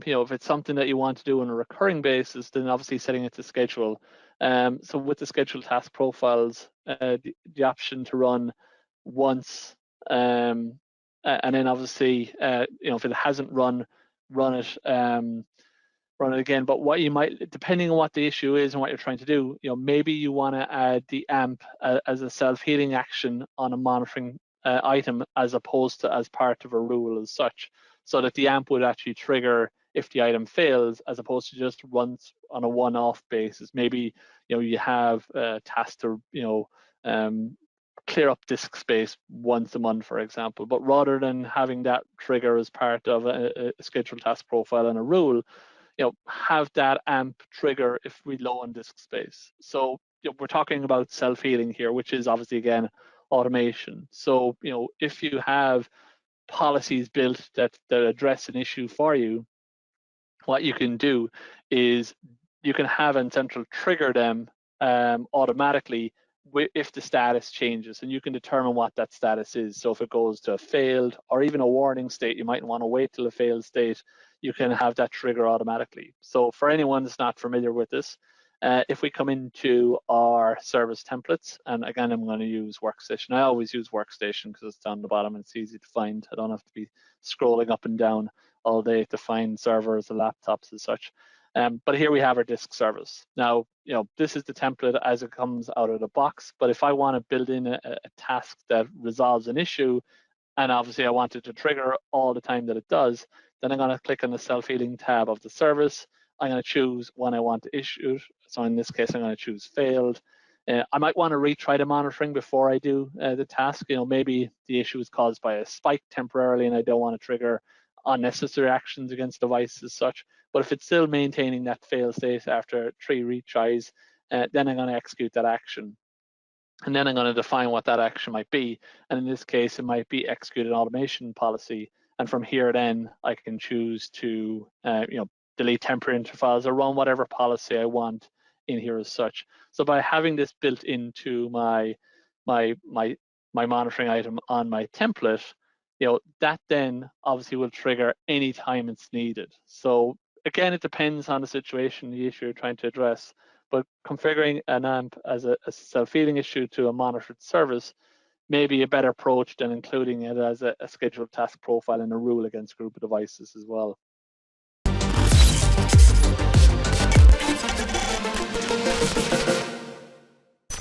If it's something that you want to do on a recurring basis, then obviously setting it to schedule. So with the schedule task profiles, the option to run once, and then obviously, if it hasn't run it. Run it again. But what you might, depending on what the issue is and what you're trying to do, maybe you want to add the AMP as a self-healing action on a monitoring item, as opposed to as part of a rule as such, so that the AMP would actually trigger if the item fails, as opposed to just runs on a one-off basis. Maybe you have a task to clear up disk space once a month, for example. But rather than having that trigger as part of a scheduled task profile and a rule, have that AMP trigger if we low on disk space. So we're talking about self-healing here, which is obviously, again, automation. So if you have policies built that address an issue for you, what you can do is you can have N-central trigger them automatically if the status changes, and you can determine what that status is. So if it goes to a failed or even a warning state, you might want to wait till a failed state. You can have that trigger automatically. So for anyone that's not familiar with this, if we come into our service templates, and again, I'm going to use Workstation. I always use Workstation because it's down the bottom and it's easy to find. I don't have to be scrolling up and down all day to find servers or laptops and such. But here we have our disk service. Now, this is the template as it comes out of the box. But if I want to build in a task that resolves an issue, and obviously I want it to trigger all the time that it does, then I'm going to click on the self-healing tab of the service. I'm going to choose when I want to issue it. So in this case, I'm going to choose failed. I might want to retry the monitoring before I do the task. Maybe the issue is caused by a spike temporarily, and I don't want to trigger unnecessary actions against devices as such. But if it's still maintaining that fail state after 3 retries, then I'm going to execute that action. And then I'm going to define what that action might be. And in this case, it might be execute an automation policy. And from here, then I can choose to, delete temporary intervals or run whatever policy I want in here as such. So by having this built into my monitoring item on my template, that then obviously will trigger any time it's needed. So again, it depends on the situation, the issue you're trying to address. But configuring an AMP as a self-healing issue to a monitored service may be a better approach than including it as a scheduled task profile and a rule against group of devices as well.